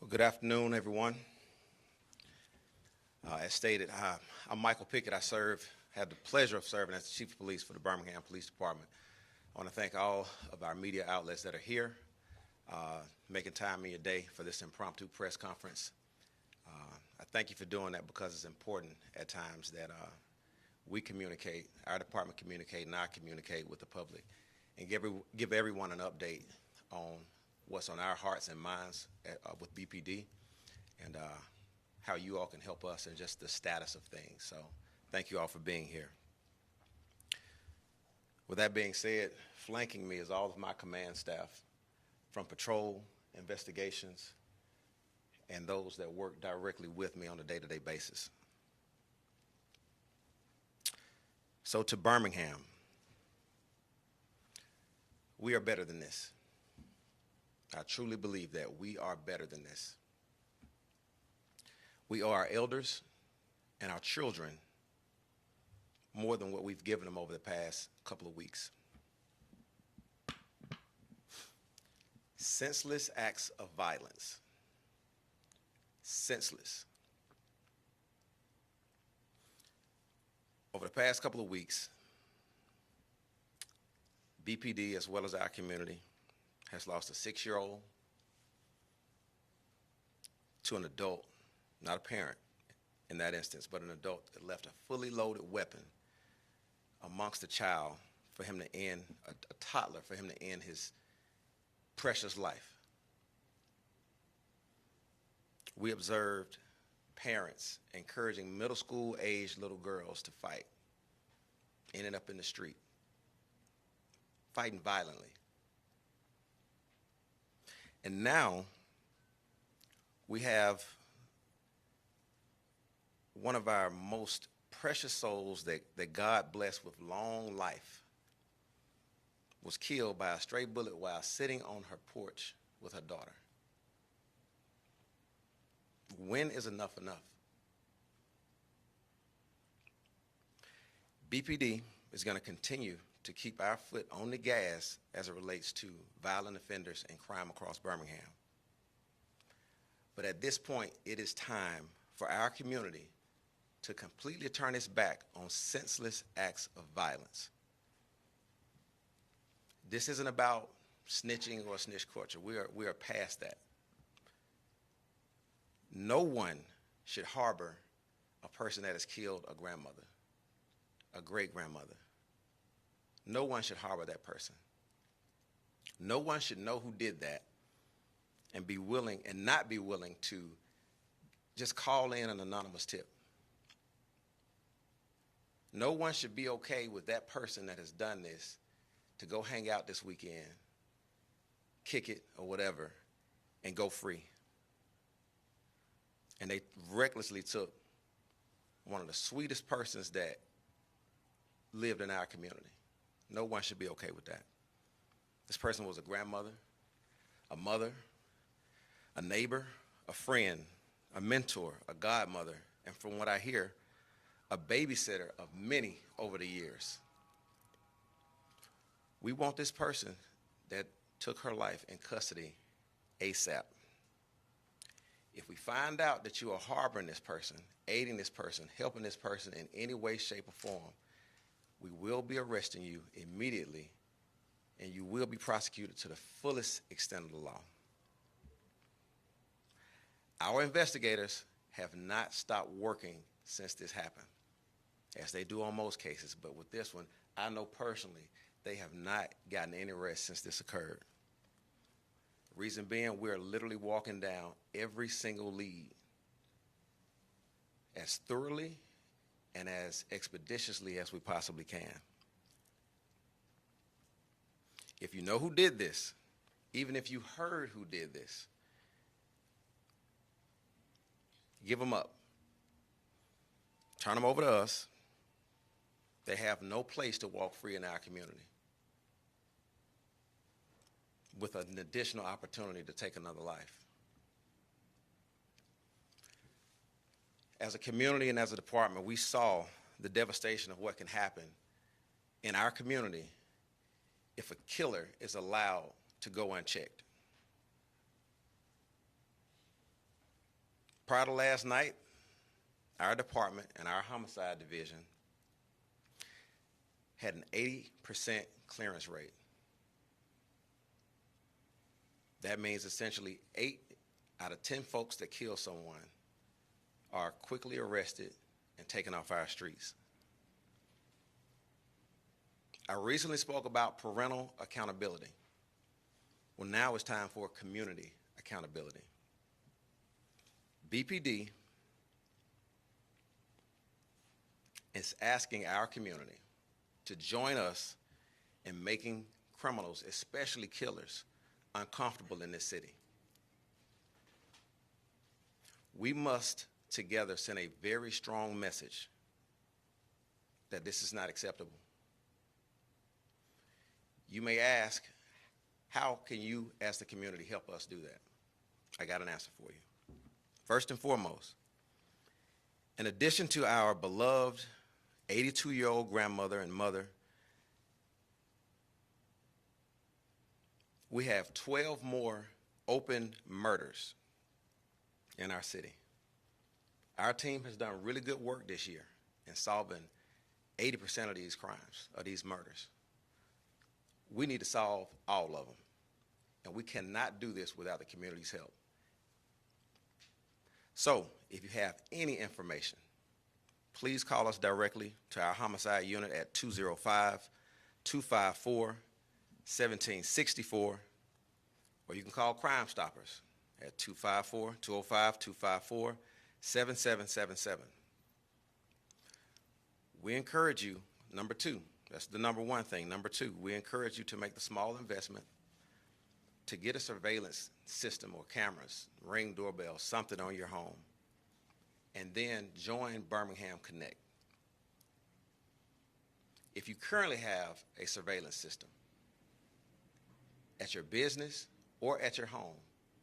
Well, good afternoon, everyone. As stated, I'm Michael Pickett. Have the pleasure of serving as the Chief of Police for the Birmingham Police Department. I want to thank all of our media outlets that are here, making time in your day for this impromptu press conference. I thank you for doing that because it's important at times that we communicate, our department communicate, and I communicate with the public, and give everyone an update on what's on our hearts and minds with BPD, and how you all can help us and just the status of things. So thank you all for being here. With that being said, flanking me is all of my command staff from patrol, investigations, and those that work directly with me on a day-to-day basis. So to Birmingham, we are better than this. I truly believe that we are better than this. We owe our elders and our children more than what we've given them over the past couple of weeks. Senseless acts of violence. Senseless. Over the past couple of weeks, BPD, as well as our community, has lost a 6-year-old to an adult, not a parent in that instance, but an adult that left a fully loaded weapon amongst a child for him to end, a toddler, for him to end his precious life. We observed parents encouraging middle school aged little girls to fight, ended up in the street, fighting violently. And now we have one of our most precious souls that God blessed with long life was killed by a stray bullet while sitting on her porch with her daughter. When is enough enough? BPD is going to continue to keep our foot on the gas as it relates to violent offenders and crime across Birmingham. But at this point, it is time for our community to completely turn its back on senseless acts of violence. This isn't about snitching or snitch culture. We are past that. No one should harbor a person that has killed a grandmother, a great-grandmother. No one should harbor that person. No one should know who did that and be willing and not be willing to just call in an anonymous tip. No one should be okay with that person that has done this to go hang out this weekend, kick it or whatever, and go free. And they recklessly took one of the sweetest persons that lived in our community. No one should be okay with that. This person was a grandmother, a mother, a neighbor, a friend, a mentor, a godmother, and from what I hear, a babysitter of many over the years. We want this person that took her life in custody ASAP. If we find out that you are harboring this person, aiding this person, helping this person in any way, shape, or form, we will be arresting you immediately, and you will be prosecuted to the fullest extent of the law. Our investigators have not stopped working since this happened, as they do on most cases, but with this one, I know personally they have not gotten any rest since this occurred. Reason being, we're literally walking down every single lead as thoroughly and as expeditiously as we possibly can. If you know who did this, even if you heard who did this, give them up. Turn them over to us. They have no place to walk free in our community with an additional opportunity to take another life. As a community and as a department, we saw the devastation of what can happen in our community if a killer is allowed to go unchecked. Prior to last night, our department and our homicide division had an 80% clearance rate. That means essentially 8 out of 10 folks that kill someone are quickly arrested and taken off our streets. I recently spoke about parental accountability. Well, now it's time for community accountability. BPD is asking our community to join us in making criminals, especially killers, uncomfortable in this city. We must together send a very strong message that this is not acceptable. You may ask, how can you as the community help us do that? I got an answer for you. First and foremost, in addition to our beloved 82-year-old grandmother and mother, we have 12 more open murders in our city. Our team has done really good work this year in solving 80% of these crimes, of these murders. We need to solve all of them, and we cannot do this without the community's help. So, if you have any information, please call us directly to our homicide unit at 205-254-1764, or you can call Crime Stoppers at 205-205-7777. We encourage you, number two, that's the number one thing. Number two, we encourage you to make the small investment to get a surveillance system or cameras, Ring doorbell, something on your home, and then join Birmingham Connect. If you currently have a surveillance system at your business or at your home,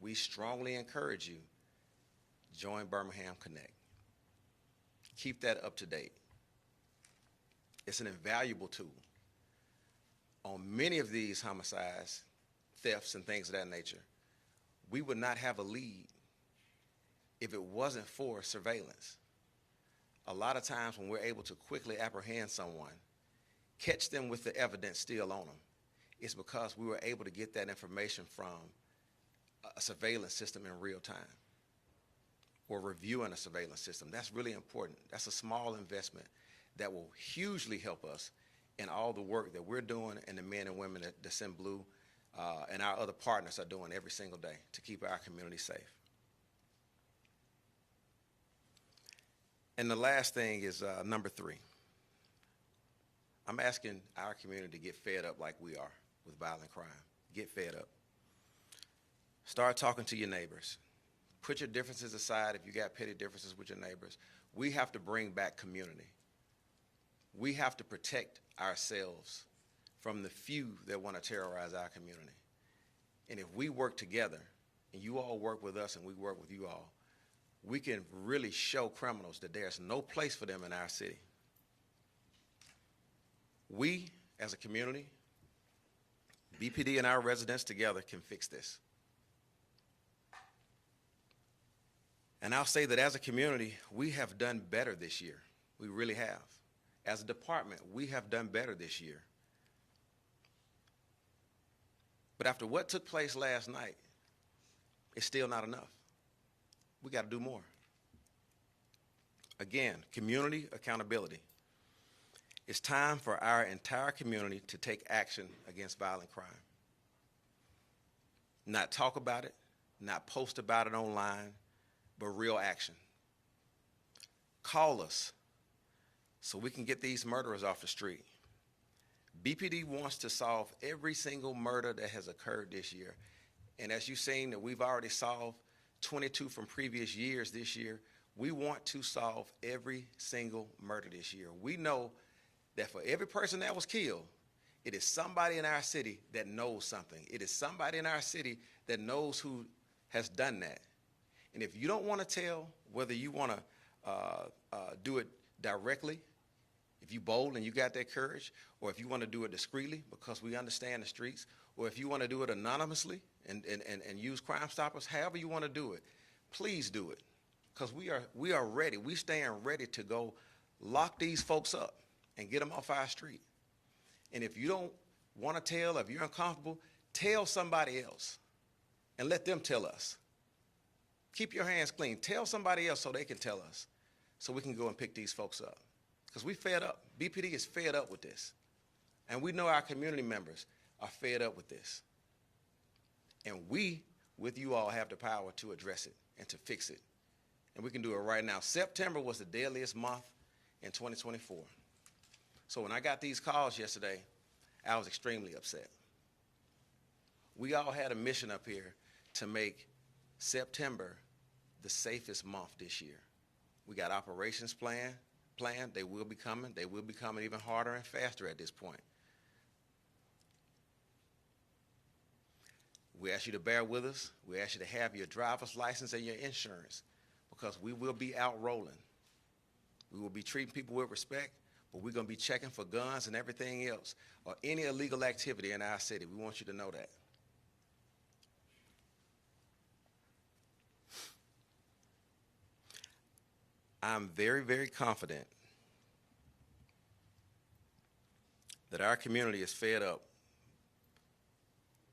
we strongly encourage you, join Birmingham Connect. Keep that up to date. It's an invaluable tool. On many of these homicides, thefts, and things of that nature, we would not have a lead if it wasn't for surveillance. A lot of times when we're able to quickly apprehend someone, catch them with the evidence still on them, it's because we were able to get that information from a surveillance system in real time, or reviewing a surveillance system. That's really important. That's a small investment that will hugely help us in all the work that we're doing and the men and women that Send Blue and our other partners are doing every single day to keep our community safe. And the last thing is number three. I'm asking our community to get fed up like we are with violent crime. Get fed up. Start talking to your neighbors. Put your differences aside if you got petty differences with your neighbors. We have to bring back community. We have to protect ourselves from the few that want to terrorize our community. And if we work together, and you all work with us and we work with you all, we can really show criminals that there's no place for them in our city. We, as a community, BPD and our residents together can fix this. And I'll say that as a community, we have done better this year. We really have. As a department, we have done better this year. But after what took place last night, it's still not enough. We got to do more. Again, community accountability. It's time for our entire community to take action against violent crime. Not talk about it, not post about it online, but real action. Call us so we can get these murderers off the street. BPD wants to solve every single murder that has occurred this year. And as you've seen that we've already solved 22 from previous years this year, we want to solve every single murder this year. We know that for every person that was killed, it is somebody in our city that knows something. It is somebody in our city that knows who has done that. And if you don't want to tell whether you want to do it directly, if you bold and you got that courage, or if you want to do it discreetly because we understand the streets, or if you want to do it anonymously and use Crime Stoppers, however you want to do it, please do it. because we are ready. We stand ready to go lock these folks up and get them off our street. And if you don't want to tell, if you're uncomfortable, tell somebody else and let them tell us. Keep your hands clean. Tell somebody else so they can tell us, so we can go and pick these folks up. Because we fed up. BPD is fed up with this. And we know our community members are fed up with this. And we, with you all, have the power to address it and to fix it. And we can do it right now. September was the deadliest month in 2024. So when I got these calls yesterday, I was extremely upset. We all had a mission up here to make September the safest month this year. We got operations planned. They will be coming. They will be coming even harder and faster at this point. We ask you to bear with us. We ask you to have your driver's license and your insurance, because we will be out rolling. We will be treating people with respect, but we're going to be checking for guns and everything else, or any illegal activity in our city. We want you to know that. I'm very, very confident that our community is fed up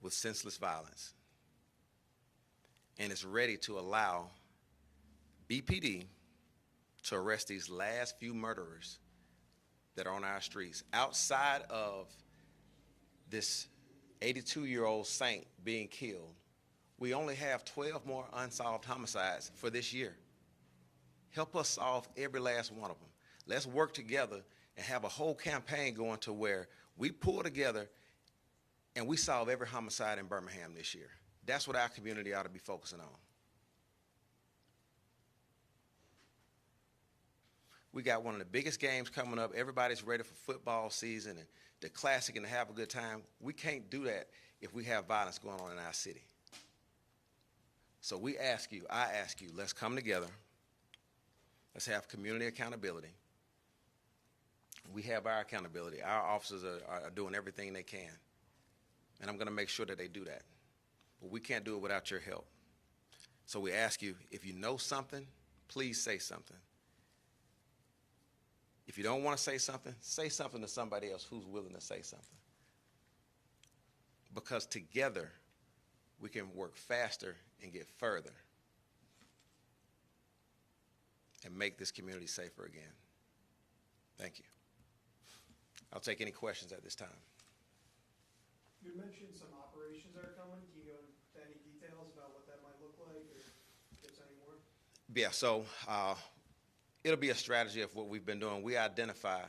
with senseless violence and is ready to allow BPD to arrest these last few murderers that are on our streets. Outside of this 82-year-old saint being killed, we only have 12 more unsolved homicides for this year. Help us solve every last one of them. Let's work together and have a whole campaign going to where we pull together and we solve every homicide in Birmingham this year. That's what our community ought to be focusing on. We got one of the biggest games coming up. Everybody's ready for football season and the classic and to have a good time. We can't do that if we have violence going on in our city. So I ask you, let's come together. Let's have community accountability. We have our accountability. Our officers are doing everything they can. And I'm going to make sure that they do that. But we can't do it without your help. So we ask you, if you know something, please say something. If you don't want to say something to somebody else who's willing to say something. Because together, we can work faster and get further and make this community safer again. Thank you. I'll take any questions at this time. You mentioned some operations that are coming. Can you go into any details about what that might look like, or if there's any more? Yeah, so it'll be a strategy of what we've been doing. We identify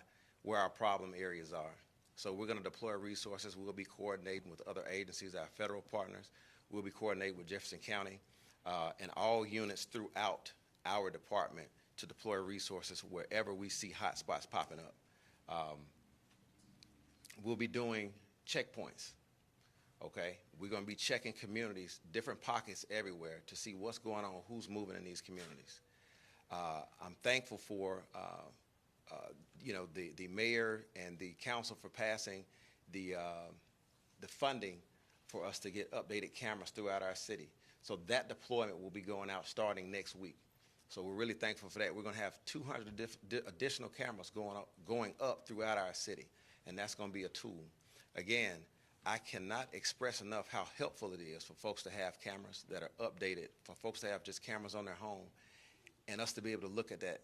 where our problem areas are. So we're going to deploy resources. We'll be coordinating with other agencies, our federal partners. We'll be coordinating with Jefferson County and all units throughout our department to deploy resources wherever we see hot spots popping up. We'll be doing checkpoints, okay? We're going to be checking communities, different pockets everywhere to see what's going on, who's moving in these communities. I'm thankful for the mayor and the council for passing the funding for us to get updated cameras throughout our city. So that deployment will be going out starting next week. So we're really thankful for that. We're going to have 200 additional cameras going up throughout our city, and that's going to be a tool. Again, I cannot express enough how helpful it is for folks to have cameras that are updated, for folks to have just cameras on their home, and us to be able to look at that,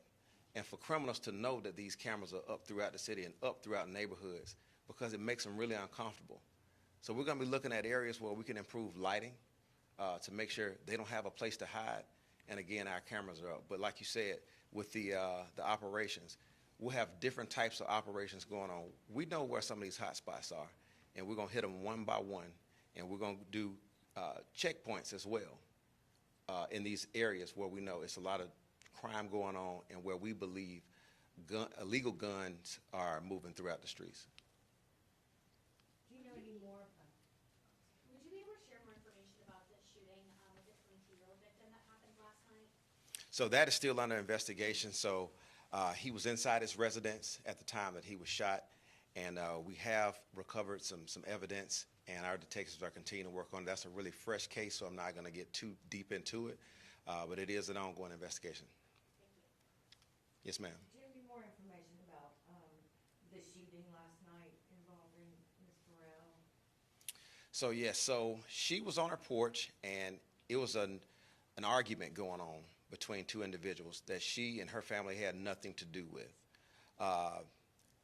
and for criminals to know that these cameras are up throughout the city and up throughout neighborhoods, because it makes them really uncomfortable. So we're going to be looking at areas where we can improve lighting to make sure they don't have a place to hide. And again, our cameras are up. But like you said, with the operations, we'll have different types of operations going on. We know where some of these hot spots are, and we're going to hit them one by one, and we're going to do checkpoints as well in these areas where we know it's a lot of crime going on and where we believe illegal guns are moving throughout the streets. Do you know any more? Would you be able to share more information about this shooting with the 22-year-old victim that happened last night? So that is still under investigation. So he was inside his residence at the time that he was shot, and we have recovered some evidence, and our detectives are continuing to work on it. That's a really fresh case, so I'm not going to get too deep into it. But it is an ongoing investigation. Thank you. Yes, ma'am. Do you have any more information about the shooting last night involving Ms. Burrell? So yes, so she was on her porch, and it was an argument going on between two individuals that she and her family had nothing to do with.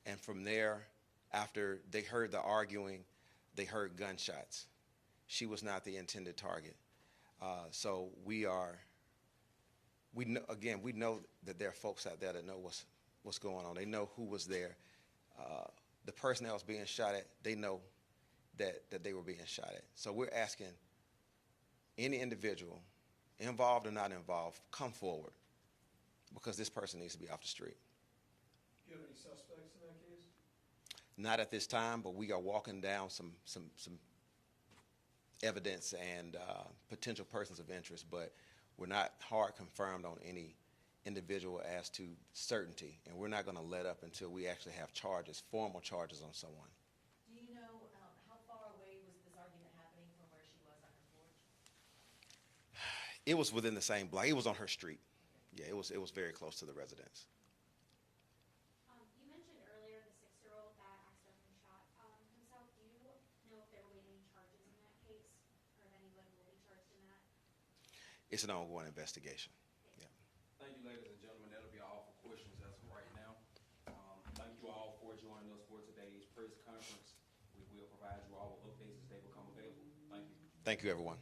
And from there, after they heard the arguing, they heard gunshots. She was not the intended target. So we know, again, we know that there are folks out there that know what's going on. They know who was there. The person that was being shot at, they know that they were being shot at. So we're asking any individual, involved or not involved, come forward, because this person needs to be off the street. Do you have any suspects in that case? Not at this time, but we are walking down some evidence and potential persons of interest, but we're not hard confirmed on any individual as to certainty, and we're not going to let up until we actually have charges, formal charges on someone. Do you know how far away was this argument happening from where she was on her porch? It was within the same block. It was on her street. Yeah, it was very close to the residence. You mentioned earlier the 6-year-old that accidentally shot himself. Do you know if there will be any charges in that case, or if anyone will be charged in that? It's an ongoing investigation. Yeah. Thank you, ladies and gentlemen. That'll be all for questions as of right now. Thank you all for joining us for today's press conference. We will provide you all with updates as they become available. Thank you. Thank you, everyone.